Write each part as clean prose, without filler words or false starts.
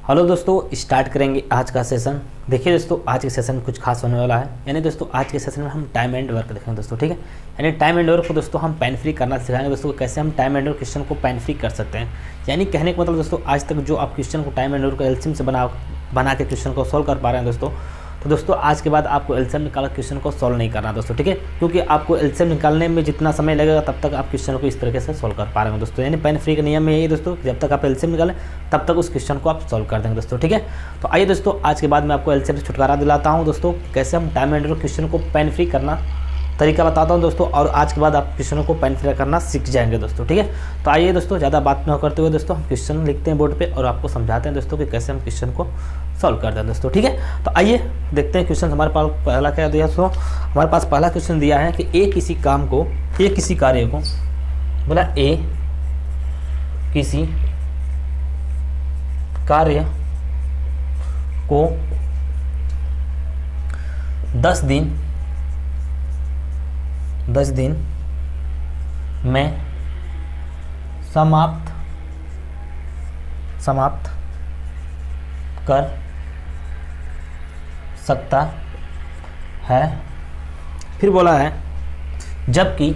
Hello दोस्तों, start करेंगे आज का सेशन। देखिए दोस्तों, आज के सेशन में कुछ खास होने वाला है। यानी दोस्तों आज के सेशन में हम टाइम एंड वर्क देखेंगे दोस्तों, ठीक है। यानी टाइम एंड वर्क को दोस्तों हम पेन फ्री करना सिखाएंगे दोस्तों, कैसे हम टाइम एंड वर्क क्वेश्चन को पेन फ्री कर सकते हैं। यानी कहने का मतलब दोस्तों, आज तक जो आप क्वेश्चन को टाइम एंड वर्क को एलसीएम से बना के क्वेश्चन को सॉल्व कर पा रहे हैं दोस्तों, तो दोस्तों आज के बाद आपको एलसीएम निकाल क्वेश्चन को सॉल्व नहीं करना दोस्तों, ठीक है। क्योंकि आपको एलसीएम निकालने में जितना समय लगेगा तब तक आप क्वेश्चन को इस तरीके से सॉल्व कर पा रहे हैं दोस्तों। यानी पेन फ्री का नियम में यही दोस्तों, जब तक आप एलसीएम निकालें तब तक उस क्वेश्चन को आप सॉल्व कर देंगे दोस्तों, ठीक है। तो आइए दोस्तों, आज के बाद मैं आपको एलसीएम से छुटकारा दिलाता हूँ दोस्तों, कैसे हम टाइम एंड क्वेश्चन को पेन फ्री करना तरीका बताता हूँ दोस्तों। और आज के बाद आप क्वेश्चनों को पेन फ्री करना सीख जाएंगे दोस्तों, ठीक है। तो आइए दोस्तों, ज़्यादा बात न करते हुए दोस्तों हम क्वेश्चन लिखते हैं बोर्ड पे और आपको समझाते हैं दोस्तों कि कैसे हम क्वेश्चन को सॉल्व करते हैं दोस्तों, ठीक है। तो आइए देखते हैं क्वेश्चन हमारे पास पहला क्या दिया दोस्तों। हमारे पास पहला क्वेश्चन दिया है कि ए किसी कार्य को बोला, ए किसी कार्य को 10 दिन में समाप्त कर सकता है। फिर बोला है जबकि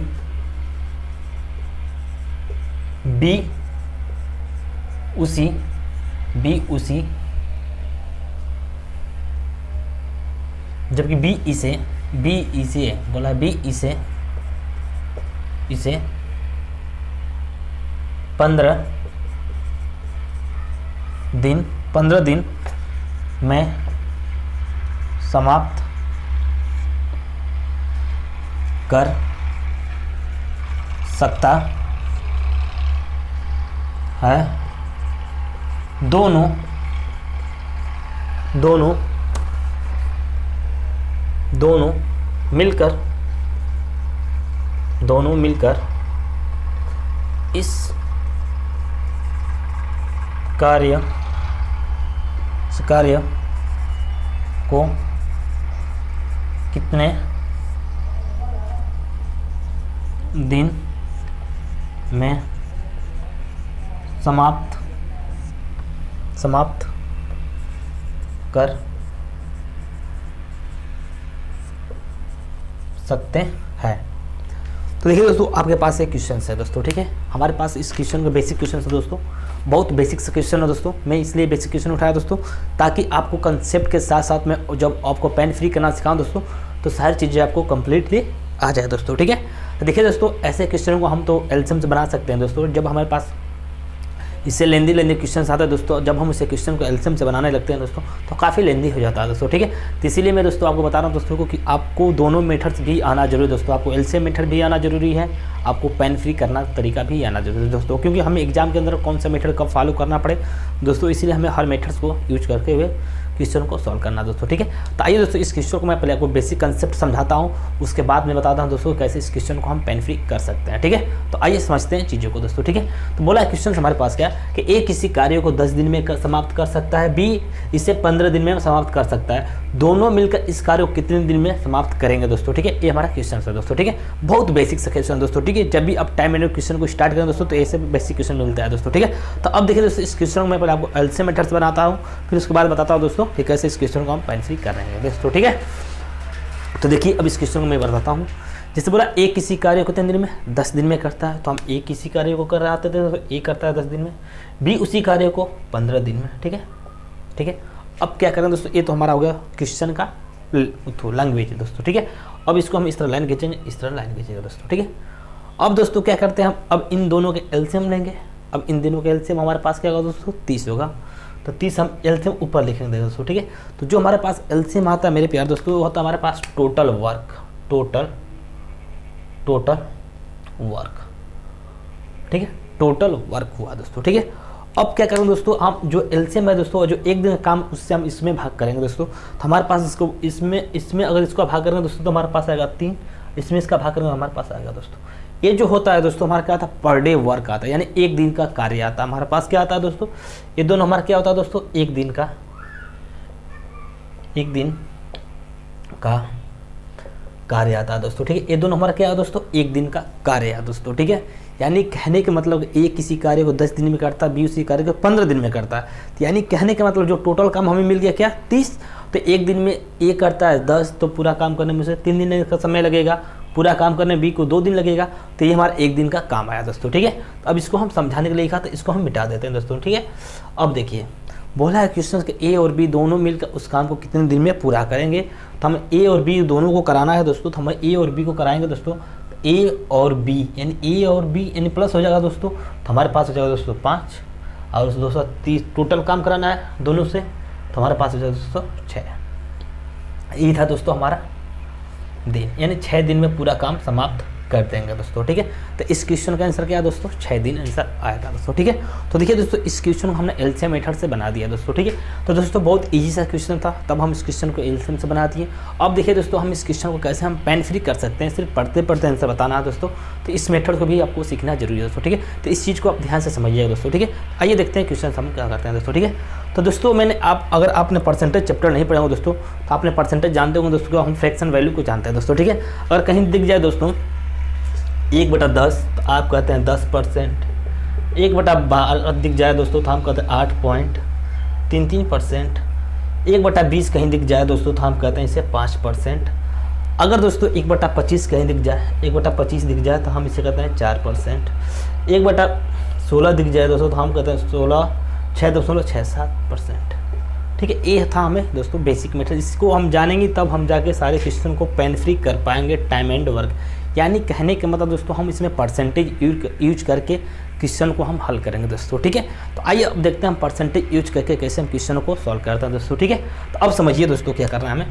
बी उसी जबकि बी इसे बोला, बी इसे 15 दिन में समाप्त कर सकता है। दोनों मिलकर इस कार्य को कितने दिन में समाप्त कर सकते हैं। तो देखिए दोस्तों, आपके पास एक क्वेश्चन है दोस्तों, ठीक है। हमारे पास इस क्वेश्चन का बेसिक क्वेश्चन है दोस्तों, बहुत बेसिक से क्वेश्चन है दोस्तों। मैं इसलिए बेसिक क्वेश्चन उठाया दोस्तों, ताकि आपको कंसेप्ट के साथ साथ में जब आपको पेन फ्री करना सिखाऊं दोस्तों, तो सारी चीज़ें आपको कंप्लीटली आ जाए दोस्तों, ठीक है। तो देखिए दोस्तों, ऐसे क्वेश्चन को हम तो एलसीएम से बना सकते हैं दोस्तों, जब हमारे पास इससे लेंदी क्वेश्चन आता है दोस्तों। जब हम इसे क्वेश्चन को एलसीएम से बनाने लगते हैं दोस्तों, तो काफ़ी लेंदी हो जाता है दोस्तों, ठीक है। तो इसीलिए मैं दोस्तों आपको बता रहा हूँ दोस्तों को कि आपको दोनों मेथड्स भी आना जरूरी दोस्तों। आपको एलसीएम मेथड भी आना जरूरी है, आपको पेन फ्री करना तरीका भी आना जरूरी है दोस्तों। क्योंकि हमें एग्जाम के अंदर कौन सा मेथड कब फॉलो करना पड़े दोस्तों, इसीलिए हमें हर मेथड्स को यूज करते हुए क्वेश्चन को सॉल्व करना दोस्तों, ठीक है। तो आइए दोस्तों, इस क्वेश्चन को मैं पहले आपको बेसिक कंसेप्ट समझाता हूँ, उसके बाद मैं बताता हूँ दोस्तों कैसे इस क्वेश्चन को हम पेन फ्री कर सकते हैं, ठीक है। तो आइए समझते हैं चीज़ों को दोस्तों, ठीक है। तो बोला क्वेश्चन हमारे पास क्या कि ए किसी कार्य को 10 दिन में समाप्त कर सकता है, बी इसे 15 दिन में समाप्त कर सकता है। दोनों मिलकर इस कार्य को कितने दिन में समाप्त करेंगे दोस्तों, ठीक है। ये हमारा क्वेश्चन है दोस्तों, ठीक है। बहुत बेसिक सा क्वेश्चन दोस्तों, ठीक है। जब भी आप टाइम एंड क्वेश्चन को स्टार्ट करें दोस्तों, तो ऐसे बेसिक क्वेश्चन मिलता है दोस्तों, ठीक है। तो अब देखिए दोस्तों, इस क्वेश्चन को मैं पहले आपको एलसीएम मेथड्स बनाता हूँ, फिर उसके बाद बताता हूँ दोस्तों कि कैसे इस क्वेश्चन को हम पेन फ्री कर रहे हैं दोस्तों, ठीक है। तो देखिए, अब इस क्वेश्चन को मैं बताता हूँ। जैसे बोला ए किसी कार्य को कितने दिन में, 10 दिन में करता है, तो हम ए किसी कार्य को कर रहे थे तो ए करता है 10 दिन में, बी उसी कार्य को 15 दिन में, ठीक है, ठीक है। अब क्या करें दोस्तों, ये तो हमारा हो गया क्वेश्चन का लैंग्वेज दोस्तों, ठीक है। अब इसको हम इस तरह लाइन खींचेंगे, इस तरह लाइन खींचेंगे दोस्तों, ठीक है। अब दोस्तों क्या करते हैं हम, अब इन दोनों के एलसीएम लेंगे। अब इन दोनों के एलसीएम हमारे पास क्या होगा दोस्तों, 30 होगा। तो 30 हम एलसीएम ऊपर लिखेंगे दोस्तों, ठीक है। तो जो हमारे पास एलसीएम आता है मेरे प्यार दोस्तों, वो होता है हमारे पास टोटल वर्क, ठीक है। टोटल वर्क हुआ दोस्तों, ठीक है। अब क्या करेंगे दोस्तों, हम जो एलसीएम है दोस्तों, जो एक दिन का काम उससे हम इसमें भाग करेंगे दोस्तों। तो हमारे पास इसको इसमें अगर इसको भाग करेंगे दोस्तों, तो हमारे पास आएगा 3, इसमें इसका भाग करेंगे हमारे पास आएगा दोस्तों। ये जो होता है दोस्तों, हमारा क्या आता है, पर डे वर्क आता है, यानी एक दिन का कार्य आता है हमारे पास। क्या आता है दोस्तों, ये दोनों हमारा क्या होता है दोस्तों, एक दिन का कार्य आता है दोस्तों, ठीक है। ये दोनों हमारा क्या है दोस्तों, एक दिन का कार्य है दोस्तों, ठीक है। यानी कहने के मतलब ए किसी कार्य को 10 दिन में करता है, बी उसी कार्य को 15 दिन में करता है। तो यानी कहने का मतलब जो टोटल काम हमें मिल गया क्या 30, तो एक दिन में ए करता है 10, तो पूरा काम करने में उसे 3 दिन का समय लगेगा, पूरा काम करने में बी को 2 दिन लगेगा। तो ये हमारा एक दिन का काम आया दोस्तों, ठीक है। तो अब इसको हम समझाने के लिए लिखा, तो इसको हम मिटा देते हैं दोस्तों, ठीक है। अब देखिए बोला है क्वेश्चन के ए और बी दोनों मिलकर उस काम को कितने दिन में पूरा करेंगे। तो हम ए और बी दोनों को कराना है दोस्तों, तो हम ए और बी को कराएंगे दोस्तों। ए और बी यानी ए और बी यानी प्लस हो जाएगा दोस्तों, तो हमारे पास हो जाएगा दोस्तों 5 और 230 टोटल काम कराना है दोनों से, तो हमारे पास हो जाएगा दोस्तों 6। ये था दोस्तों हमारा दिन, यानी 6 दिन में पूरा काम समाप्त कर देंगे दोस्तों, ठीक है। तो इस क्वेश्चन का आंसर क्या है दोस्तों 6 दिन आंसर आएगा दोस्तों, ठीक है। तो देखिए दोस्तों इस क्वेश्चन को हमने एलसीएम मेथड से बना दिया दोस्तों, ठीक है। तो दोस्तों बहुत इजी सा क्वेश्चन था, तब हम इस क्वेश्चन को एलसीएम से बना दिए। अब देखिए दोस्तों हम इस क्वेश्चन को कैसे हम पेन फ्री कर सकते हैं, सिर्फ पढ़ते पढ़ते आंसर बताना है दोस्तों। तो इस मेथड को भी आपको सीखना जरूरी है दोस्तों, ठीक है। तो इस चीज़ को आप ध्यान से समझिएगा दोस्तों, ठीक है। आइए देखते हैं क्वेश्चन हम क्या करते हैं दोस्तों, ठीक है। तो दोस्तों अगर आपने परसेंटेज चैप्टर नहीं पढ़ा हो दोस्तों, तो आपने परसेंटेज जानते होंगे दोस्तों, हम फ्रैक्शन वैल्यू को जानते हैं दोस्तों, ठीक है। अगर कहीं दिख जाए दोस्तों 1/10 तो आप कहते हैं 10%, 1/12 दिख जाए दोस्तों तो हम कहते हैं 8.33%, 1/20 कहीं दिख जाए दोस्तों तो हम कहते हैं इसे 5%। अगर दोस्तों 1/25 कहीं दिख जाए, 1/25 दिख जाए तो हम इसे कहते हैं 4%। 1/16 दिख जाए दोस्तों तो हम कहते हैं 6.67%, ठीक है। ये था हमें दोस्तों बेसिक मेथड, इसको हम जानेंगे तब हम जाके सारे क्वेश्चन को पेन फ्री कर पाएंगे, टाइम एंड वर्क। यानी कहने का मतलब दोस्तों हम इसमें परसेंटेज यूज करके क्वेश्चन को हम हल करेंगे दोस्तों, ठीक है। तो आइए अब देखते हैं हम परसेंटेज यूज करके कैसे हम क्वेश्चन को सॉल्व करते हैं दोस्तों, ठीक है। तो अब समझिए दोस्तों क्या करना है हमें।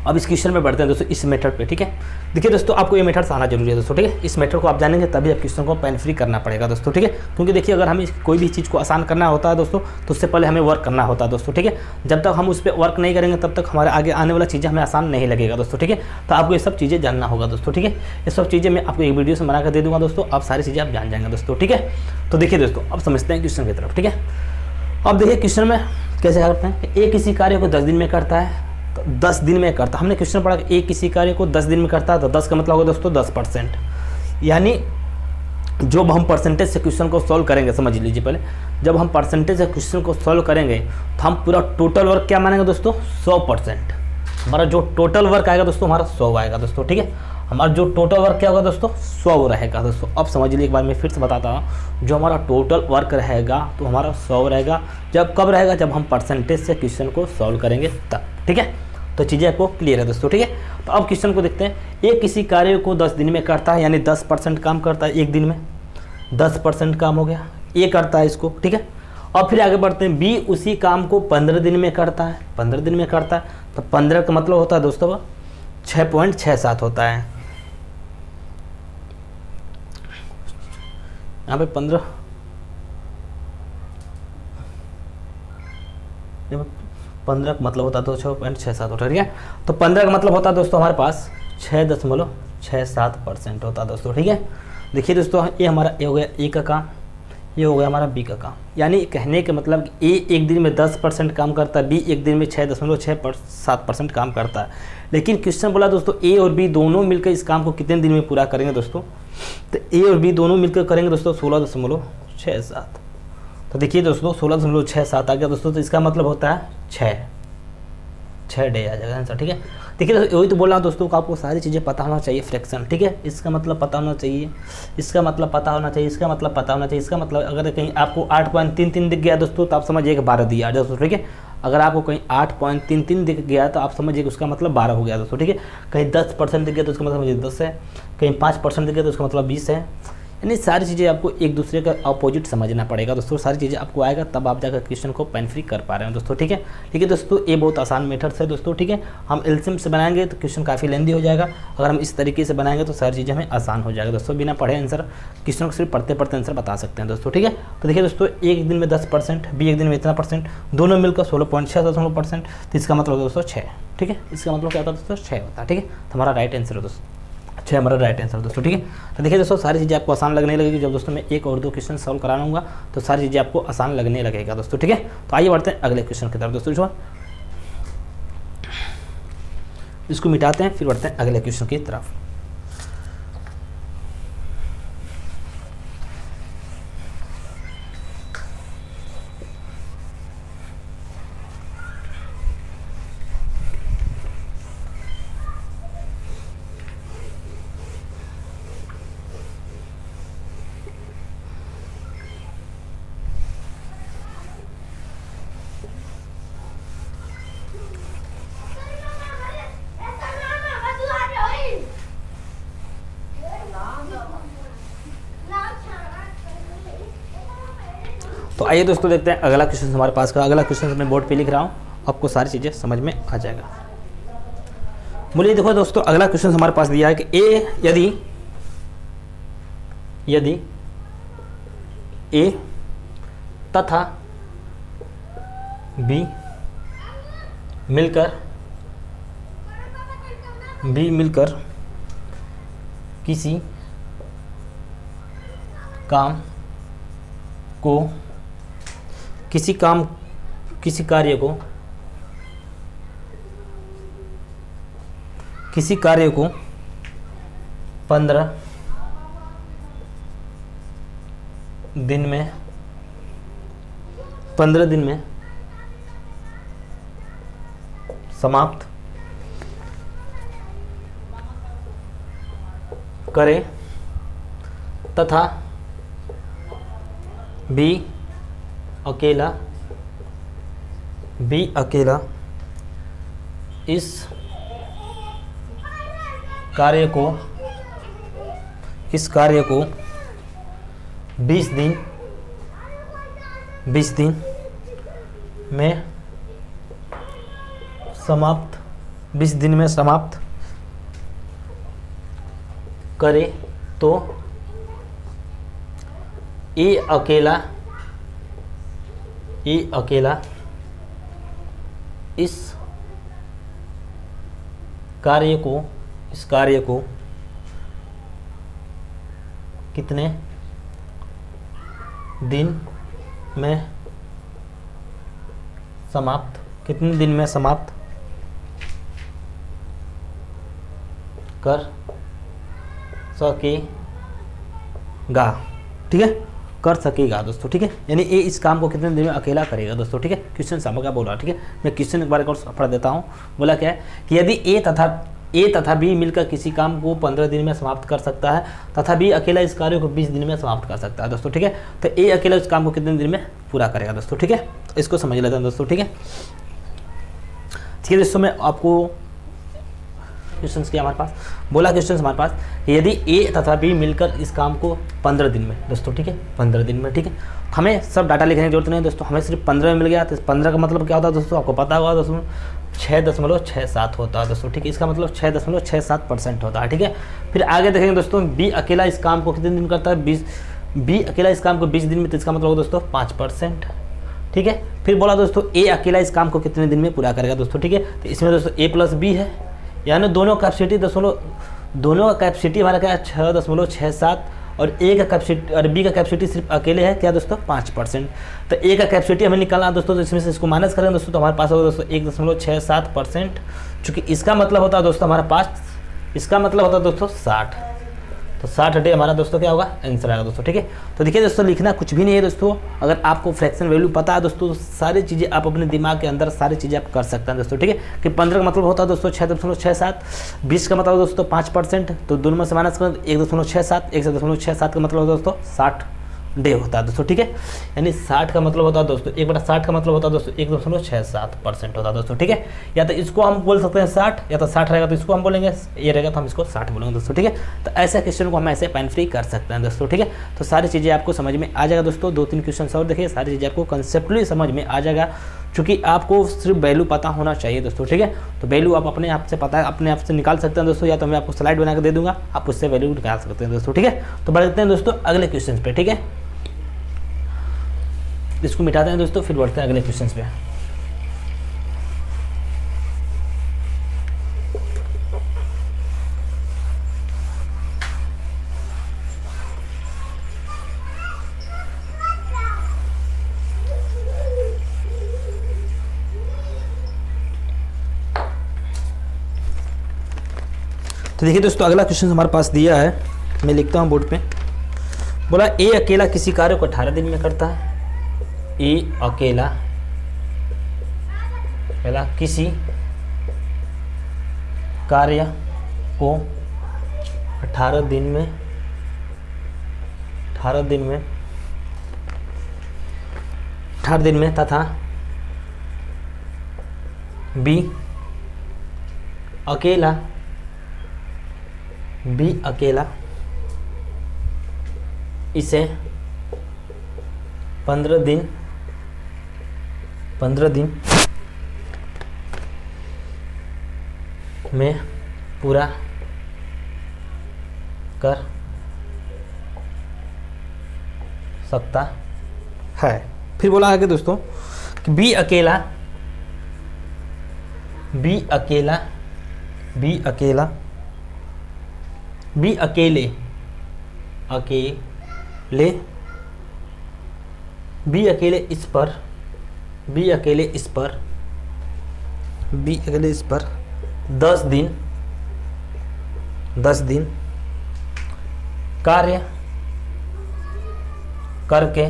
अब इस क्वेश्चन में बढ़ते हैं दोस्तों इस मेथड पे, ठीक है। देखिए दोस्तों आपको ये मेथड आना जरूरी है दोस्तों, ठीक है। इस मेथड को आप जानेंगे तभी आप क्वेश्चन को पेन फ्री करना पड़ेगा दोस्तों, ठीक है। क्योंकि देखिए अगर हमें कोई भी चीज़ को आसान करना होता है दोस्तों तो उससे पहले हमें वर्क करना होता है दोस्तों, ठीक है। जब तक हम उस पर वर्क नहीं करेंगे तब तक हमारे आगे आने वाला चीज़ें हमें आसान नहीं लगेगा दोस्तों, ठीक है। तो आपको ये सब चीज़ें जानना होगा दोस्तों, ठीक है। ये सब चीज़ें मैं आपको एक वीडियो से बना कर दे दूँगा दोस्तों, आप सारी चीज़ें आप जान जाएंगे दोस्तों, ठीक है। तो देखिए दोस्तों अब समझते हैं क्वेश्चन की तरफ, ठीक है। अब देखिए क्वेश्चन में कैसे करते हैं। ए किसी कार्य को 10 दिन में करता है, तो 10 दिन में करता, हमने क्वेश्चन पढ़ा कि ए किसी कार्य को 10 दिन में करता है, तो 10 का मतलब होगा दोस्तों 10%। यानी जब हम परसेंटेज से क्वेश्चन को सॉल्व करेंगे, समझ लीजिए पहले, जब हम परसेंटेज से क्वेश्चन को सॉल्व करेंगे तो हम पूरा टोटल वर्क क्या मानेंगे दोस्तों 100%। हमारा जो टोटल वर्क आएगा दोस्तों हमारा 100 आएगा दोस्तों, ठीक है। हमारा जो टोटल वर्क क्या होगा दोस्तों 100 रहेगा दोस्तों। अब समझ लीजिए एक बार मैं फिर से बताता हूँ, जो हमारा टोटल वर्क रहेगा तो हमारा 100 रहेगा। जब कब रहेगा, जब हम परसेंटेज से क्वेश्चन को सॉल्व करेंगे तब, ठीक है। तो चीज़ें आपको क्लियर है दोस्तों, ठीक है। तो अब क्वेश्चन को देखते हैं। ए किसी कार्य को 10 दिन में करता है, यानी 10% काम करता है एक दिन में, 10% काम हो गया, ए करता है इसको, ठीक है। और फिर आगे बढ़ते हैं, बी उसी काम को 15 दिन में करता है, 15 दिन में करता है, तो 15 का मतलब होता है दोस्तों 6.67 होता है। यहाँ पे 15 का मतलब होता है तो 6.67 होता है, ठीक है। तो 15 का मतलब होता है दोस्तों हमारे पास 6.67% होता है दोस्तों, ठीक है। देखिए दोस्तों ये हमारा ए हो गया ए का काम, ये हो गया हमारा बी का काम। यानी कहने का मतलब कि ए एक दिन में 10% काम करता है, बी एक दिन में 6.67% काम करता है। लेकिन क्वेश्चन बोला दोस्तों ए और बी दोनों मिलकर इस काम को कितने दिन में पूरा करेंगे दोस्तों, तो ए और बी दोनों मिलकर करेंगे दोस्तों 16.67। तो देखिए दोस्तों 16.67 आ गया दोस्तों, तो इसका मतलब होता है 6 डे आ जाएगा आंसर, ठीक है। देखिए वही तो बोल रहा हूँ दोस्तों को आपको सारी चीज़ें पता होना चाहिए, फ्रैक्शन, ठीक है। इसका मतलब पता होना चाहिए, इसका मतलब पता होना चाहिए, इसका मतलब पता होना चाहिए, इसका मतलब अगर कहीं आपको 8.33 दिख गया दोस्तों तो आप समझिए कि 12 दिया दोस्तों, ठीक है। अगर आपको कहीं 8.33 दिख गया तो आप समझिए कि उसका मतलब 12 हो गया दोस्तों, ठीक है। कहीं 10% दिख गया तो उसका मतलब समझिए 10 है, कहीं 5% दिख गया तो उसका मतलब 20 है। यानी सारी चीज़ें आपको एक दूसरे का अपोजिट समझना पड़ेगा दोस्तों, सारी चीज़ें आपको आएगा तब आप जाकर क्वेश्चन को पेन फ्री कर पा रहे हैं दोस्तों, ठीक है। ठीक है दोस्तों ये बहुत आसान मेथड है दोस्तों, ठीक है। हम एलसीएम से बनाएंगे तो क्वेश्चन काफ़ी लेंदी हो जाएगा, अगर हम इस तरीके से बनाएंगे तो सारी चीज़ें हमें आसान हो जाएगा दोस्तों। बिना पढ़े आंसर क्वेश्चन को सिर्फ पढ़ते पढ़ते आंसर बता सकते हैं दोस्तों, ठीक है। तो देखिए दोस्तों एक दिन में 10%, बी एक दिन में इतना %, दोनों मिलकर 16.67%, तो इसका मतलब दोस्तों 6, ठीक है। इसका मतलब क्या होता है दोस्तों 6 होता है, ठीक है। तो हमारा राइट आंसर है दोस्तों 6, हमारा राइट आंसर दोस्तों, ठीक है। तो देखिए दोस्तों सारी चीज़ें आपको आसान लगने लगेगी जब दोस्तों मैं 1 और 2 क्वेश्चन सॉल्व कराऊंगा तो सारी चीज़ें आपको आसान लगने लगेगा दोस्तों, ठीक है। तो आइए बढ़ते हैं अगले क्वेश्चन की तरफ दोस्तों, जो इसको मिटाते हैं फिर बढ़ते हैं अगले क्वेश्चन की तरफ। तो आइए दोस्तों देखते हैं अगला क्वेश्चन हमारे पास का। अगला क्वेश्चन मैं बोर्ड पे लिख रहा हूँ, आपको सारी चीज़ें समझ में आ जाएगा। बोलिए देखो दोस्तों, अगला क्वेश्चन हमारे पास दिया है कि यदि ए तथा बी मिलकर किसी कार्य को 15 दिन में समाप्त करे तथा बी अकेला इस कार्य को 20 दिन में समाप्त करे तो ए अकेला इस कार्य को कितने दिन में समाप्त कर सकेगा। ठीक है, कर सकेगा दोस्तों। ठीक है, यानी ए इस काम को कितने दिन में अकेला करेगा दोस्तों। ठीक है, क्वेश्चन सामने क्या बोल रहा है। ठीक है, मैं क्वेश्चन एक बार और पढ़ देता हूँ। बोला क्या है कि यदि ए तथा बी मिलकर किसी काम को 15 दिन में समाप्त कर सकता है तथा बी अकेला इस कार्य को 20 दिन में समाप्त कर सकता है दोस्तों। ठीक है, तो ए अकेला इस काम को कितने दिन में पूरा करेगा दोस्तों। ठीक है, तो इसको समझ लेते हैं दोस्तों। ठीक है, दोस्तों मैं आपको क्वेश्चन किया हमारे पास, बोला क्वेश्चन हमारे पास यदि ए तथा बी मिलकर इस काम को 15 दिन में दोस्तों। ठीक है, 15 दिन में। ठीक है, हमें सब डाटा लिखने की जरूरत नहीं है दोस्तों, हमें सिर्फ 15 में मिल गया। तो 15 का मतलब क्या होता है दोस्तों, आपको पता होगा दोस्तों, 6.67 होता है दोस्तों। ठीक है, इसका मतलब 6.67% होता है। ठीक है, फिर आगे देखेंगे दोस्तों, बी अकेला इस काम को कितने दिन करता है, 20 दिन में, तो इसका मतलब होगा दोस्तों 5%। ठीक है, फिर बोला दोस्तों ए अकेला इस काम को कितने दिन में पूरा करेगा दोस्तों। ठीक है, तो इसमें दोस्तों ए प्लस बी है, यानी दोनों का कैपेसिटी हमारा क्या है 6.67 और ए का कैपेसिटी और बी का कैपेसिटी सिर्फ अकेले है क्या दोस्तों 5%। तो ए का कैपेसिटी हमें निकालना दोस्तों, तो इसमें से इसको माइनस करेंगे दोस्तों, तो हमारे पास होगा दोस्तों 1.67%। चूँकि इसका मतलब होता है दोस्तों हमारे पास, इसका मतलब होता है दोस्तों 60, तो 60 डे हमारा दोस्तों क्या होगा आंसर आएगा दोस्तों। ठीक है, तो देखिए दोस्तों लिखना कुछ भी नहीं है दोस्तों, अगर आपको फ्रैक्शन वैल्यू पता है दोस्तों तो सारी चीज़ें आप अपने दिमाग के अंदर सारी चीज़ें आप कर सकते हैं दोस्तों। ठीक है, कि 15 का मतलब होता है दोस्तों 6.67, 20 का मतलब दोस्तों 5%, तो दोनों में से माइनस करें 1.67, 1.67 का मतलब दोस्तों 60 डे होता है दोस्तों। ठीक है, यानी 60 का मतलब होता है दोस्तों 1/60 का मतलब होता है दोस्तों 1.67% होता है दोस्तों। ठीक है, या तो इसको हम बोल सकते हैं 60, या तो 60 रहेगा तो इसको हम बोलेंगे, ये रहेगा तो हम इसको 60 बोलेंगे दोस्तों। ठीक है, तो ऐसे क्वेश्चन को हम ऐसे पेन फ्री कर सकते हैं दोस्तों। ठीक है, तो सारी चीज़ें आपको समझ में आ जाएगा दोस्तों। 2-3 क्वेश्चन और देखिए, सारी चीज़ें आपको कंसेप्टली समझ में आ जाएगा, क्योंकि आपको सिर्फ वैल्यू पता होना चाहिए दोस्तों। ठीक है, तो वैल्यू आप अपने आप से पता है, अपने आप से निकाल सकते हैं दोस्तों, या तो मैं आपको स्लाइड बना के दे दूंगा, आप उससे वैल्यू निकाल सकते हैं दोस्तों। ठीक है, तो बढ़ते हैं दोस्तों अगले क्वेश्चन पे। ठीक है, इसको मिटाते हैं दोस्तों, फिर बढ़ते हैं अगले क्वेश्चन पे। तो देखिए दोस्तों अगला क्वेश्चन हमारे पास दिया है, मैं लिखता हूँ बोर्ड पे। बोला ए अकेला किसी कार्य को 18 दिन में करता है। ए अकेला किसी कार्य को 18 दिन में तथा बी अकेला इसे 15 दिन में पूरा कर सकता है। फिर बोला आगे दोस्तों कि बी अकेले इस पर 10 दिन कार्य करके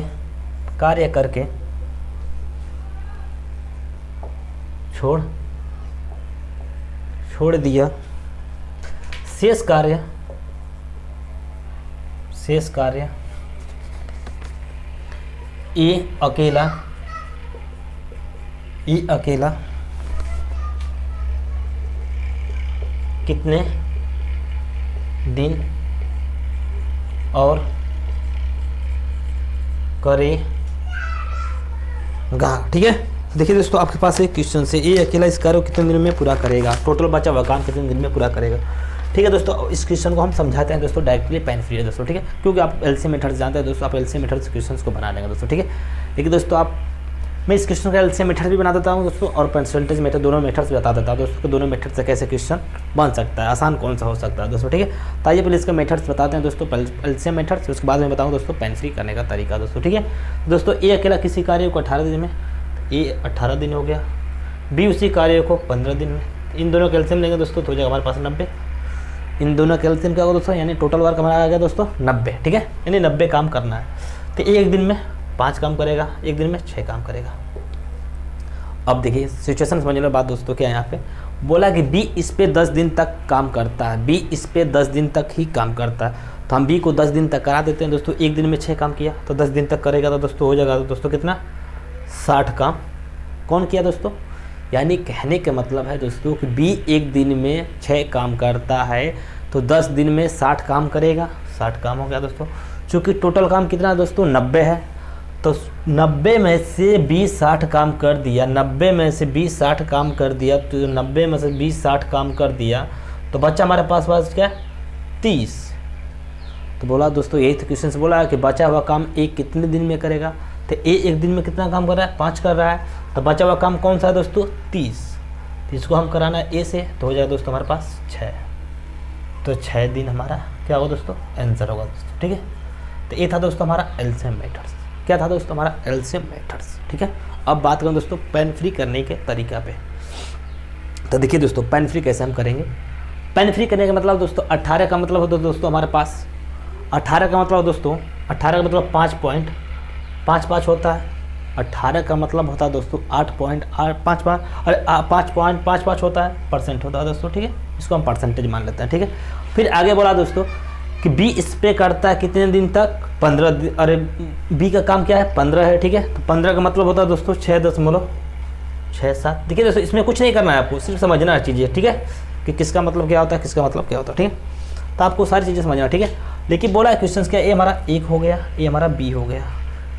छोड़ दिया। शेष कार्य ये अकेला कितने दिन और करेगा। ठीक है, देखिए दोस्तों आपके पास एक क्वेश्चन से ये अकेला इस कार्य को कितने दिन में पूरा करेगा, टोटल बचा हुआ काम कितने दिन में पूरा करेगा। ठीक है दोस्तों, इस क्वेश्चन को हम समझाते हैं दोस्तों डायरेक्टली पेन फ्री है दोस्तों। ठीक है, क्योंकि आप एलसीएम मेथड जानते हैं दोस्तों, आप एलसीएम मेथड से क्वेश्चन को बना लेंगे दोस्तों। ठीक है, लेकिन दोस्तों मैं इस क्वेश्चन का एलसीएम मेथड भी बना देता हूँ दोस्तों और परसेंटेज मेथड, दोनों मेथड्स बता देता हूँ दोस्तों कि दोनों मेथड से कैसे क्वेश्चन बन सकता है, आसान कौन सा हो सकता है दोस्तों। ठीक है, तो आइए पहले इसका मेथड्स बताते हैं दोस्तों, एलसीएम मेथड्स, उसके बाद मैं बताऊँ दोस्तों पेन फ्री करने का तरीका दोस्तों। ठीक है दोस्तों, ए अकेला किसी कार्य को 18 दिन में, ए 18 दिन हो गया, बी उसी कार्य को 15 दिन में। इन दोनों का एलसीएम लेंगे दोस्तों तो हो जाएगा हमारे पास 90। इन दोनों का एलसीएम क्या होगा दोस्तों, यानी टोटल वर्क हमारा आ गया दोस्तों 90। ठीक है, यानी 90 काम करना है, तो एक दिन में 5 काम करेगा, एक दिन में 6 काम करेगा। अब देखिए सिचुएशन समझ लो बात दोस्तों, क्या यहाँ पे बोला कि बी इस पे 10 दिन तक काम करता है, बी इस पे 10 दिन तक ही काम करता है, तो हम बी को 10 दिन तक करा देते हैं दोस्तों। एक दिन में 6 काम किया तो 10 दिन तक करेगा तो दोस्तों हो जाएगा दोस्तों कितना, 60 काम। कौन किया दोस्तों, यानी कहने का मतलब है दोस्तों कि बी एक दिन में 6 काम करता है तो 10 दिन में 60 काम करेगा, 60 काम हो गया दोस्तों। चूँकि टोटल काम कितना दोस्तों 90 है, तो 90 में से 20 60 काम कर दिया, 90 में से 20 60 काम कर दिया, तो 90 में से 20 60 काम कर दिया तो बच्चा हमारे पास क्या 30। तो बोला दोस्तों यही तो क्वेश्चन से बोला है कि बचा हुआ काम ए कितने दिन में करेगा, तो ए एक दिन में कितना काम कर रहा है, 5 कर रहा है, तो बचा हुआ काम कौन सा है दोस्तों 30। तो इसको हम कराना है ए से, तो हो जाएगा दोस्तों हमारे पास 6, तो 6 दिन हमारा क्या होगा दोस्तों आंसर होगा दोस्तों। ठीक है, तो ये था दोस्तों हमारा एलसीएम मेथड्स। क्या था दोस्तों हमारा एलसीएम मेथड्स। ठीक है, अब बात करें दोस्तों पेन फ्री करने के तरीका पे। तो देखिए दोस्तों पेन फ्री कैसे हम करेंगे। पेन फ्री करने का मतलब दोस्तों 18 का मतलब होता है दोस्तों हमारे पास 18 का मतलब दोस्तों 18 का मतलब 5.55 होता है। 18 का मतलब होता है दोस्तों 5.55 होता है, परसेंट होता है दोस्तों। ठीक है, इसको हम परसेंटेज मान लेते हैं। ठीक है, फिर आगे बोला दोस्तों कि बी इस पे करता है कितने दिन तक, 15 दिन। अरे बी का काम क्या है 15 है। ठीक है, तो 15 का मतलब होता है दोस्तों 6.67। देखिए दोस्तों इसमें कुछ नहीं करना है, आपको सिर्फ समझना है चीज़ें। ठीक है, कि किसका मतलब क्या होता है, किसका मतलब क्या होता है। ठीक है, तो आपको सारी चीज़ें समझना। ठीक है, लेकिन बोला है क्वेश्चन क्या, ए हमारा 1 हो गया, ए हमारा बी हो गया,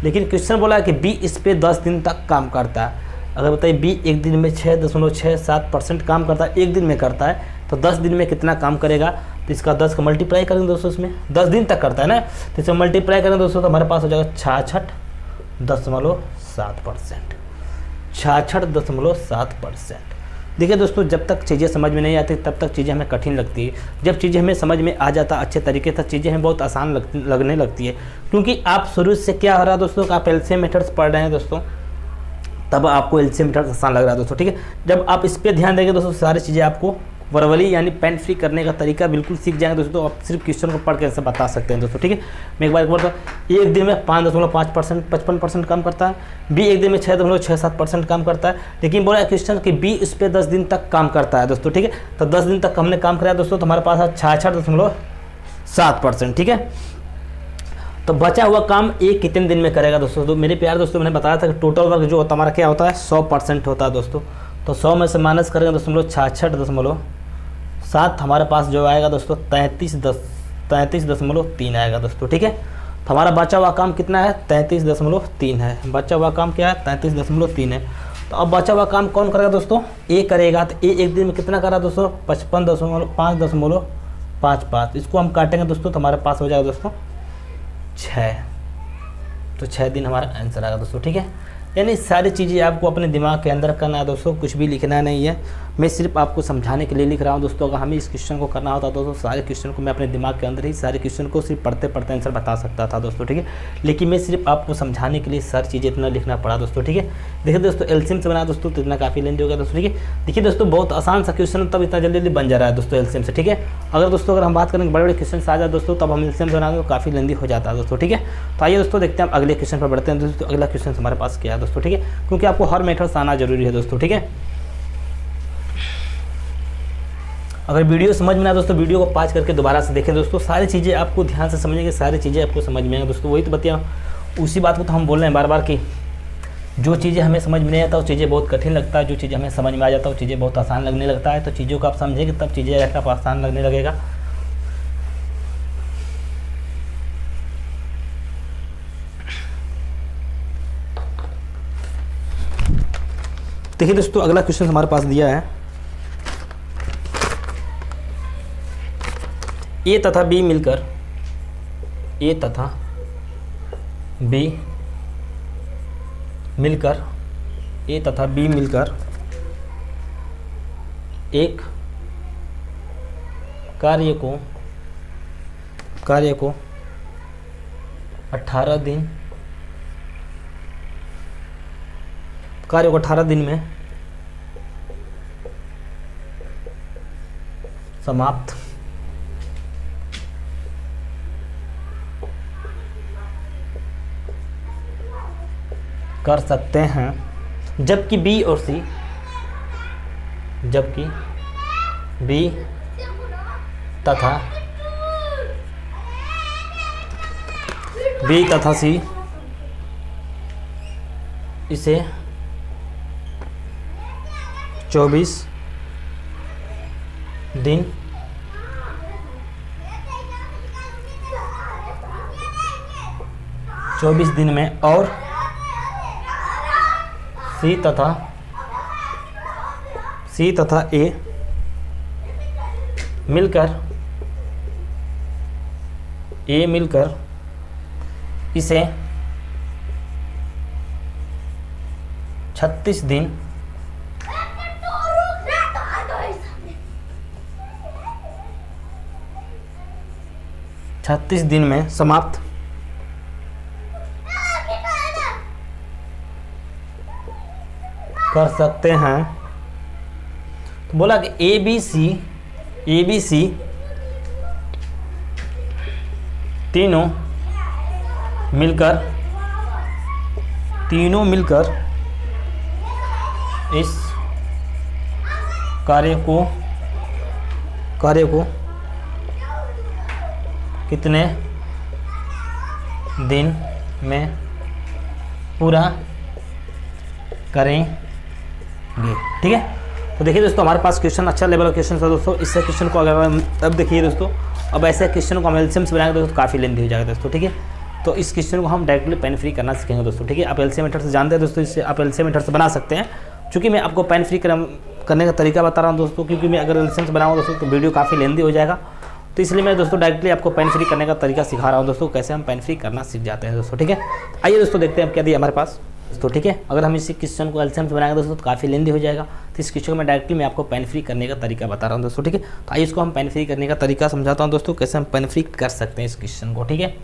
लेकिन क्वेश्चन बोला है कि बी इस पे 10 दिन तक काम करता है। अगर बताइए बी एक दिन में 6.67% काम करता है, एक दिन में करता है, तो 10 दिन में कितना काम करेगा, तो इसका 10 का मल्टीप्लाई करेंगे दोस्तों, इसमें 10 दिन तक करता है ना, तो इसे मल्टीप्लाई करेंगे दोस्तों तो हमारे पास हो जाएगा 66.7%। 66.7%। देखिए दोस्तों जब तक चीज़ें समझ में नहीं आती तब तक चीज़ें हमें कठिन लगती है, जब चीज़ें हमें समझ में आ जाता अच्छे तरीके से चीज़ें हमें बहुत आसान लगने लगती है। क्योंकि आप शुरू से क्या हो रहा है दोस्तों कि आप एलसीएम मेथड्स पढ़ रहे हैं दोस्तों, तब आपको एलसीएम मेथड्स आसान लग रहा है दोस्तों। ठीक है, जब आप इस पर ध्यान देंगे दोस्तों सारी चीज़ें आपको वर्बली यानी पेन फ्री करने का तरीका बिल्कुल सीख जाएंगे दोस्तों। तो आप सिर्फ क्वेश्चन को पढ़ के ऐसे बता सकते हैं दोस्तों। ठीक है, मैं एक बार बोलता हूँ, एक दिन में 5.5% 55% काम करता है, बी एक दिन में 6.67% काम करता है। लेकिन बोला क्वेश्चन कि बी इस पर 10 दिन तक काम करता है दोस्तों। ठीक है, तो 10 दिन तक हमने काम कराया दोस्तों, तो हमारे पास है 66.7%। ठीक है, तो बचा हुआ काम एक कितने दिन में करेगा दोस्तों। तो मेरे प्यार दोस्तों मैंने बताया था कि टोटल वर्क जो होता है हमारा क्या होता है 100% होता है दोस्तों। तो 100 में से माइनस करेंगे दोस्तों 66.7, हमारे पास जो आएगा दोस्तों 33.3 आएगा दोस्तों। ठीक है, तो हमारा बचा हुआ काम कितना है, 33.3 है। बचा हुआ काम क्या है, 33.3 है। तो अब बचा हुआ काम कौन करेगा दोस्तों, ए करेगा। तो ए एक दिन में कितना करा दोस्तों, 55.555। इसको हम काटेंगे दोस्तों तो हमारे पास हो जाएगा दोस्तों 6। तो 6 दिन हमारा आंसर आएगा दोस्तों, ठीक है। यानी सारी चीज़ें आपको अपने दिमाग के अंदर करना है दोस्तों, कुछ भी लिखना नहीं है। मैं सिर्फ आपको समझाने के लिए लिख रहा हूँ दोस्तों। अगर हमें इस क्वेश्चन को करना होता दोस्तों, सारे क्वेश्चन को मैं अपने दिमाग के अंदर ही सारे क्वेश्चन को सिर्फ पढ़ते पढ़ते आंसर बता सकता था दोस्तों, ठीक है। लेकिन मैं सिर्फ आपको समझाने के लिए सारी चीज़ें इतना लिखना पड़ा दोस्तों, ठीक है। देखिए दोस्तों एलसीएम से बना दोस्तों तो इतना काफ़ी लेंदी होगा दोस्तों, ठीक है। देखिए दोस्तों बहुत आसान सा क्वेश्चन तब इतना जल्दी बन जा रहा है दोस्तों एलसीएम से, ठीक है। अगर दोस्तों अगर हम बात करें बड़े बड़े क्वेश्चन आ जाए दोस्तों तब हम एलसीएम से बनाएंगे तो काफ़ी लेंदी हो जाता है दोस्तों, ठीक है। तो आइए दोस्तों देखते हैं हम अगले क्वेश्चन पर बढ़ते हैं दोस्तों। अगला क्वेश्चन हमारे पास क्या है दोस्तों, ठीक है, क्योंकि आपको हर मेथड्स आना जरूरी है दोस्तों, ठीक है। अगर वीडियो समझ में ना दोस्तों, वीडियो को पॉज करके दोबारा से देखें दोस्तों, सारी चीज़ें आपको ध्यान से समझेंगे, सारी चीज़ें आपको समझ में आएंगी दोस्तों। वही तो बतिया उसी बात को तो हम बोल रहे हैं बार बार कि जो चीज़ें हमें समझ में नहीं आता वो चीज़ें बहुत कठिन लगता है, जो चीज़ें हमें समझ में आ जाता है वो चीज़ें बहुत आसान लगने लगता है। तो चीज़ों को आप समझेंगे तब चीज़ें आपको आसान लगने लगेगा। देखिए दोस्तों अगला क्वेश्चन हमारे पास दिया है, ए तथा बी मिलकर ए तथा बी मिलकर ए तथा बी मिलकर एक कार्य को 18 दिन में समाप्त कर सकते हैं, जबकि बी और सी तथा सी इसे 24 दिन में और सी तथा ए मिलकर इसे 36 दिन में समाप्त कर सकते हैं। तो बोला कि ए बी सी तीनों मिलकर इस कार्य को कितने दिन में पूरा करेंगे, ठीक है। तो देखिए दोस्तों हमारे पास क्वेश्चन अच्छा लेवल का क्वेश्चन था दोस्तों। इससे क्वेश्चन को अगर अब देखिए दोस्तों, अब ऐसे क्वेश्चन को हम एलसीएम से बनाएंगे दोस्तों काफ़ी लेंथी हो जाएगा दोस्तों, ठीक है। तो इस क्वेश्चन को हम डायरेक्टली पेन फ्री करना सीखेंगे दोस्तों, ठीक है। आप एलसीएम मेथड से जानते हैं दोस्तों, इससे आप एलसीएम मेथड से बना सकते हैं। चूँकि मैं आपको पेन फ्री करने का तरीका बता रहा हूँ दोस्तों, क्योंकि मैं अगर एलसीएम से बनाऊँ दोस्तों तो वीडियो काफ़ी लेंथी हो जाएगा। तो इसलिए मैं दोस्तों डायरेक्टली आपको पेन फ्री करने का तरीका सिखा रहा हूँ दोस्तों, कैसे हम पेन फ्री करना सीख जाते हैं दोस्तों, ठीक है। आइए दोस्तों देखते हैं अब क्या दिया हमारे पास दोस्तों, ठीक है। अगर हम इसी क्वेश्चन को एलसीएम से बनाएंगे दोस्तों तो काफ़ी लेंथी हो जाएगा। तो इस क्वेश्चन में डायरेक्टली मैं आपको पेन फ्री करने का तरीका बता रहा हूँ दोस्तों, ठीक है। तो आइए इसको हम पेन फ्री करने का तरीका समझाता हूँ दोस्तों, कैसे हम पेन फ्री कर सकते हैं इस क्वेश्चन को, ठीक है।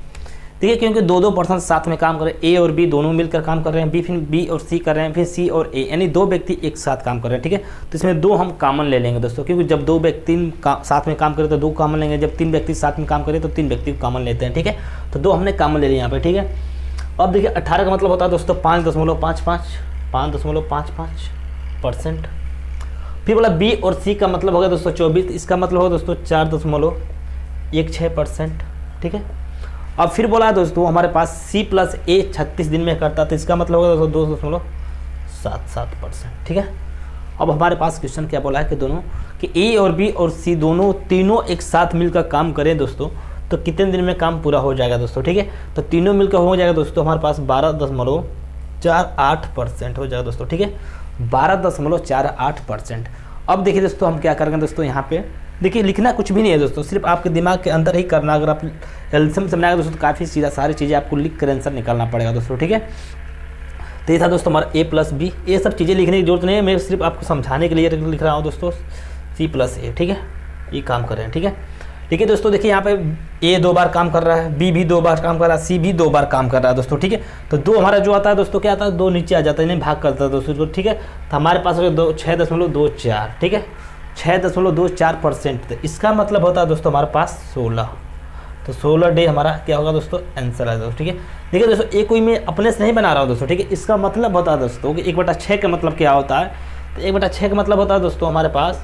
ठीक है, क्योंकि दो पर्सन साथ में काम कर रहे हैं, ए और बी दोनों मिलकर काम कर रहे हैं, फिर बी और सी कर रहे हैं, फिर सी और ए, यानी दो व्यक्ति एक साथ काम कर रहे हैं, ठीक है। तो इसमें दो हम कॉमन ले लेंगे दोस्तों, क्योंकि जब दो व्यक्ति साथ में काम करें तो दो कॉमन लेंगे, जब तीन व्यक्ति साथ में काम करें तो तीन व्यक्ति कॉमन लेते हैं, ठीक है। तो दो हमने कॉमन ले लिया यहाँ पे, ठीक है। अब देखिए 18 का मतलब होता है दोस्तों 5.55%। फिर बोला बी और सी का मतलब हो गया दोस्तों 24, इसका मतलब होगा दोस्तों 4.16%, ठीक है। अब फिर बोला है दोस्तों हमारे पास सी प्लस ए 36 दिन में करता, तो इसका मतलब होगा दोस्तों 2.77%, ठीक है। अब हमारे पास क्वेश्चन क्या बोला है कि दोनों कि ए और बी और सी दोनों तीनों एक साथ मिलकर काम करें दोस्तों, तो कितने दिन में काम पूरा हो जाएगा दोस्तों, ठीक है। तो तीनों मिलकर हो जाएगा दोस्तों हमारे पास 12.48% हो जाएगा दोस्तों, ठीक है, 12.48%। अब देखिए दोस्तों हम क्या करेंगे दोस्तों, यहाँ पे देखिए लिखना कुछ भी नहीं है दोस्तों, सिर्फ आपके दिमाग के अंदर ही करना। अगर आप एलसीएम समझाएगा दोस्तों तो काफ़ी सीधा सारी चीज़ें आपको लिख कर आंसर निकालना पड़ेगा दोस्तों, ठीक है। तो ये था दोस्तों हमारा a + b, ये सब चीज़ें लिखने की जरूरत नहीं है, मैं सिर्फ आपको समझाने के लिए लिख रहा हूँ दोस्तों c + a, ठीक है, ये काम कर रहे हैं, ठीक है। ठीक है दोस्तों, देखिए यहाँ पे a 2 बार काम कर रहा है, b भी 2 बार काम कर रहा है, c भी 2 बार काम कर रहा है दोस्तों, ठीक है। तो 2 हमारा जो आता है दोस्तों क्या आता है, 2 नीचे आ जाता है, इन्हें भाग करता है दोस्तों, ठीक है। तो हमारे पास 6.24, ठीक है, 6.24%। तो इसका मतलब होता है दोस्तों हमारे पास 16। तो 16 डे हमारा क्या होगा दोस्तों, आंसर है दोस्तों, ठीक है। देखिए दोस्तों ये कोई मैं अपने से नहीं बना रहा हूँ दोस्तों, ठीक है। इसका मतलब होता है दोस्तों कि 1/6 का मतलब क्या होता है, तो 1/6 का मतलब होता है दोस्तों हमारे पास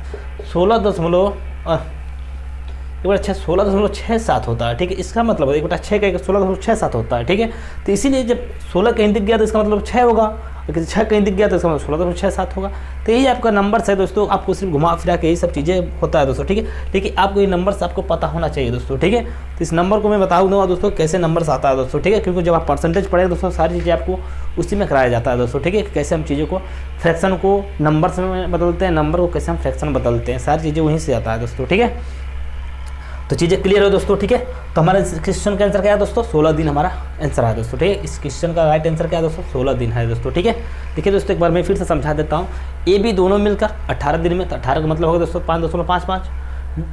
16.67 होता है, ठीक है। इसका मतलब 1/6 का 16.67 होता है, ठीक है। तो इसीलिए जब 16 कहीं दिख गया तो इसका मतलब 6 होगा, अगर 6 कहीं दिख गया तो इसका मतलब 16.67 होगा। तो यही आपका नंबर है दोस्तों, आपको सिर्फ घुमा फिरा के यही सब चीज़ें होता है दोस्तों, ठीक है। लेकिन आपको ये नंबर्स आपको पता होना चाहिए दोस्तों, ठीक है। तो इस नंबर को मैं बता दूंगा दोस्तों कैसे नंबर्स आता है दोस्तों, ठीक है, क्योंकि जब आप परसेंटेज पढ़ेंगे दोस्तों सारी चीज़ें आपको उसी में कराया जाता है दोस्तों, ठीक है। कैसे हम चीज़ों को फ्रैक्शन को नंबर्स में बदलते हैं, नंबर को कैसे हम फ्रैक्शन बदलते हैं, सारी चीज़ें वहीं से आता है दोस्तों, ठीक है। तो चीज़ें क्लियर हो दोस्तों, ठीक है। तो हमारे इस क्वेश्चन का आंसर क्या है दोस्तों, 16 दिन हमारा आंसर है दोस्तों, ठीक है। इस क्वेश्चन का राइट आंसर क्या है दोस्तों, 16 दिन है दोस्तों, ठीक है। देखिए दोस्तों एक बार मैं फिर से समझा देता हूँ, ए बी दोनों मिलकर 18 दिन में, तो 18 का मतलब होगा दोस्तों 5.55,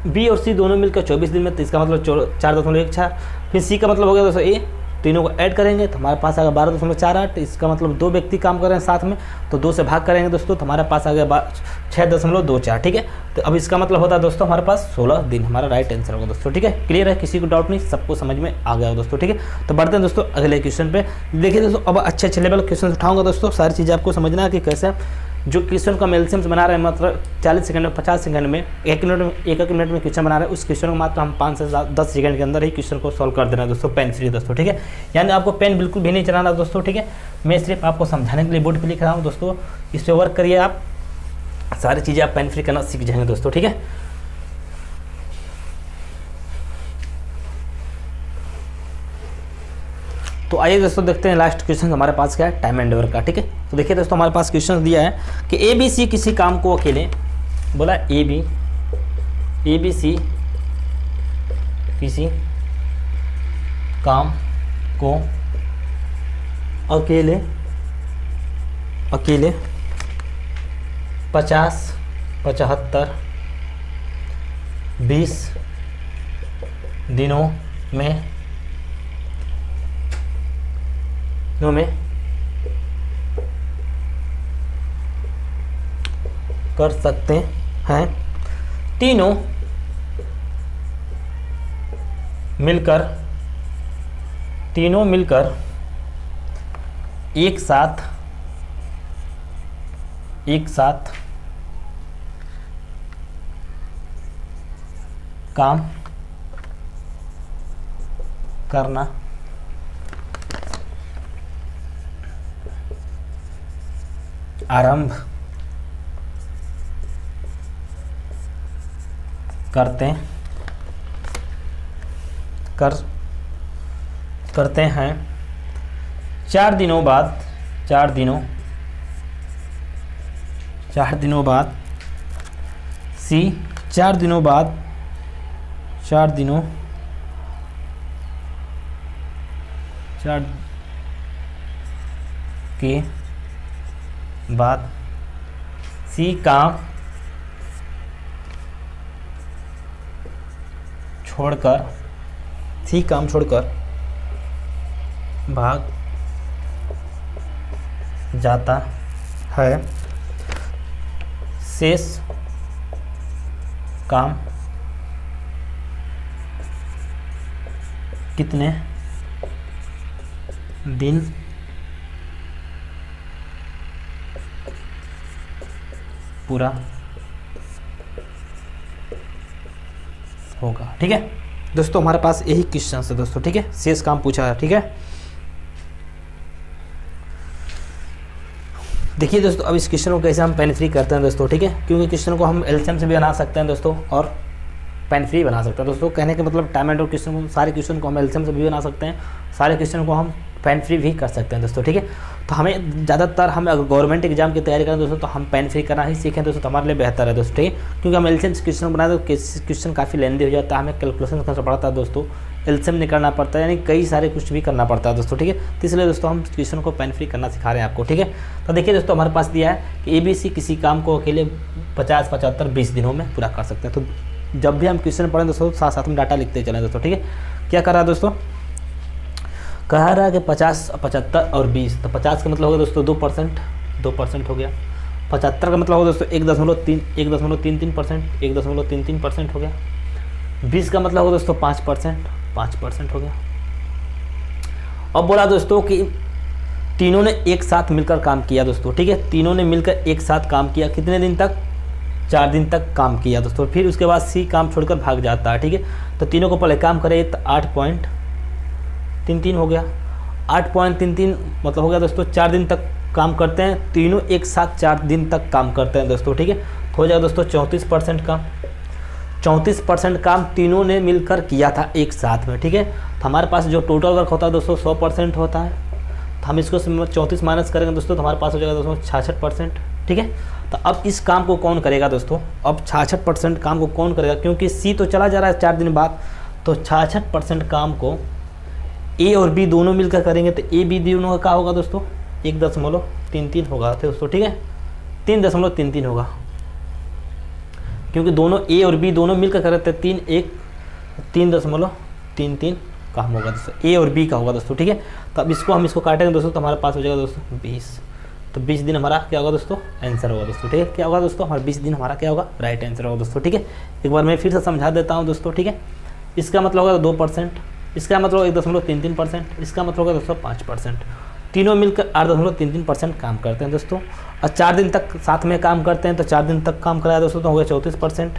बी और सी दोनों मिलकर 24 दिन में, तो इसका मतलब 4.14। फिर सी का मतलब हो गया दोस्तों ए, तीनों को ऐड करेंगे तो हमारे पास आ गया 12.48। इसका मतलब 2 व्यक्ति काम कर रहे हैं साथ में, तो 2 से भाग करेंगे दोस्तों तो हमारे पास आ गया 6.24, ठीक है। तो अब इसका मतलब होता है दोस्तों हमारे पास 16 दिन हमारा राइट आंसर होगा दोस्तों, ठीक है। क्लियर है, किसी को डाउट नहीं, सबको समझ में आ गया दोस्तों, ठीक है। तो बढ़ते हैं दोस्तों अगले क्वेश्चन पे। देखिए दोस्तों अब अच्छे लेवल क्वेश्चन उठाऊंगा दोस्तों, सारी चीज़ें आपको समझना है कि कैसे जो क्वेश्चन का एलसीएम बना रहे हैं मतलब 40 सेकंड में, 50 सेकंड में, 1 मिनट में क्वेश्चन बना रहे हैं, उस क्वेश्चन को मात्र हम 5 से 10 सेकंड के अंदर ही क्वेश्चन को सॉल्व कर देना है दोस्तों, पेन फ्री दोस्तों, ठीक है। यानी आपको पेन बिल्कुल भी नहीं चलाना दोस्तों, ठीक है। मैं सिर्फ आपको समझाने के लिए बोर्ड पर लिख रहा हूँ दोस्तों, इस पर वर्क करिए, आप सारी चीज़ें आप पेन फ्री करना सीख जाएंगे दोस्तों, ठीक है। तो आइए दोस्तों देखते हैं लास्ट क्वेश्चन हमारे पास क्या है, टाइम एंड वर्क का, ठीक है। तो देखिए दोस्तों हमारे पास क्वेश्चन दिया है कि ए बी सी किसी काम को अकेले, बोला ए बी सी किसी काम को अकेले 50, 75, 20 दिनों में कर सकते हैं, तीनों मिलकर एक साथ काम करना आरंभ करते हैं 4 दिनों बाद सी 4 दिनों के बाद सी काम छोड़कर भाग जाता है, शेष काम कितने दिन पूरा होगा, ठीक है दोस्तों। हमारे पास यही क्वेश्चन है दोस्तों, ठीक है, शेष काम पूछा है, ठीक है। देखिए दोस्तों अब इस क्वेश्चन को कैसे हम पेन फ्री करते हैं दोस्तों, ठीक है, क्योंकि क्वेश्चन को हम एलसीएम से भी बना सकते हैं दोस्तों और पेन फ्री बना सकते हैं दोस्तों। कहने का मतलब टाइम एंड और क्वेश्चन को, सारे क्वेश्चन को हम एलसीएम से भी बना सकते हैं, सारे क्वेश्चन को हम पेन फ्री भी कर सकते हैं दोस्तों, ठीक है। तो हमें ज़्यादातर हम अगर गवर्नमेंट एग्जाम की तैयारी करें दोस्तों तो हम पेन फ्री करना ही सीखें दोस्तों, तो हमारे लिए बेहतर है दोस्तों, ठीक है। क्योंकि हम एलसीएम से क्वेश्चन बनाए तो क्वेश्चन काफ़ी लेंदी हो जाता है, हमें कैलकुलेशन करना पड़ता है दोस्तों, एलसीएम नहीं करना पड़ता है, यानी कई सारे कुछ भी करना पड़ता है दोस्तों, ठीक है। तो इसलिए दोस्तों हम क्वेश्चन को पेन फ्री करना सिखा रहे हैं आपको, ठीक है। तो देखिए दोस्तों हमारे पास दिया है कि ABC किसी काम को अकेले 50, 75, 20 दिनों में पूरा कर सकते हैं। तो जब भी हम क्वेश्चन पढ़ें दोस्तों साथ साथ में डाटा लिखते चलें दोस्तों, ठीक है। क्या कर रहा है दोस्तों, कह रहा है कि 50, 75 और 20, तो 50 का मतलब होगा दोस्तों 2% हो गया। 75 का मतलब होगा दोस्तों 1.33%, 1.33% हो गया। 20 का मतलब होगा दोस्तों 5% हो गया। अब बोला दोस्तों कि तीनों ने एक साथ मिलकर काम किया दोस्तों, ठीक है। तीनों ने मिलकर एक साथ काम किया, कितने दिन तक, 4 दिन तक काम किया दोस्तों। फिर उसके बाद C काम छोड़कर भाग जाता है, ठीक है। तो तीनों को पहले काम करे तो 8.33 हो गया। 8.33 मतलब हो गया दोस्तों 4 दिन तक काम करते हैं, तीनों एक साथ 4 दिन तक काम करते हैं दोस्तों, ठीक है। तो हो जाएगा दोस्तों 34% काम, 34% काम तीनों ने मिलकर किया था एक साथ में, ठीक है। तो हमारे पास जो टोटल वर्क होता है दोस्तों 100% होता है, तो हम इसको 34 माइनस करेंगे दोस्तों तो हमारे पास हो जाएगा दोस्तों 66%, ठीक है। तो अब इस काम को कौन करेगा दोस्तों, अब 66% काम को कौन करेगा, क्योंकि C तो चला जा रहा है 4 दिन बाद, तो 66% काम को A और B दोनों मिलकर करेंगे, तो A B दोनों का क्या होगा दोस्तों 1.33 होगा दोस्तों, ठीक है। 3.33 होगा, क्योंकि दोनों A और B दोनों मिलकर कर रहे थे 3.33 काम होगा दोस्तों, A और B का होगा दोस्तों, ठीक है। तो अब हम इसको काटेंगे दोस्तों तो हमारे पास हो जाएगा दोस्तों 20, तो 20 दिन हमारा क्या होगा दोस्तों, आंसर होगा दोस्तों, ठीक है। क्या होगा दोस्तों, हमारा 20 दिन हमारा क्या होगा, राइट आंसर होगा दोस्तों, ठीक है। एक बार मैं फिर से समझा देता हूँ दोस्तों, ठीक है। इसका मतलब होगा 2%, इसका मतलब 1.33%, इसका मतलब होगा दोस्तों 5%, तीनों मिलकर 8.33% काम करते हैं दोस्तों। और 4 दिन तक साथ में काम करते हैं, तो 4 दिन तक काम कराया दोस्तों तो हो गया 34%।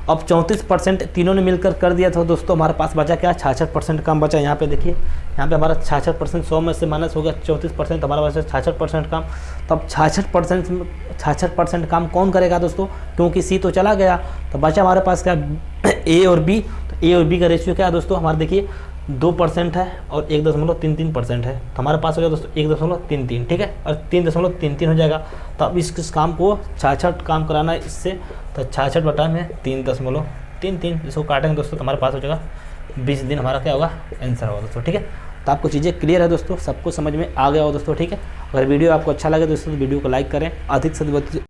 अब 34% तीनों ने मिलकर कर दिया था दोस्तों, हमारे पास बचा क्या, 66% काम बचा। यहाँ पे देखिए, यहाँ पे हमारा 66%, 100 में से माइनस हो गया 34%, हमारा बचा 66% काम। तो अब 66% काम कौन करेगा दोस्तों, क्योंकि C तो चला गया, तो बचा हमारे पास क्या, A और B। तो A और B का रेशियो क्या है दोस्तों, हमारे देखिए 2% है और 1.33% है, तो हमारे पास हो गया दोस्तों 1.33, ठीक है। और 3.33 हो जाएगा। तो अब इस काम को 66 काम कराना है इससे, तो 66 बटा में 3.33, इसको काटेंगे दोस्तों तो हमारे पास हो जाएगा 20 दिन हमारा क्या होगा, आंसर होगा दोस्तों, ठीक है। तो आपको चीज़ें क्लियर है दोस्तों, सबको समझ में आ गया हो दोस्तों, ठीक है। अगर वीडियो आपको अच्छा लगे दोस्तों तो वीडियो को लाइक करें, अधिक से अधिक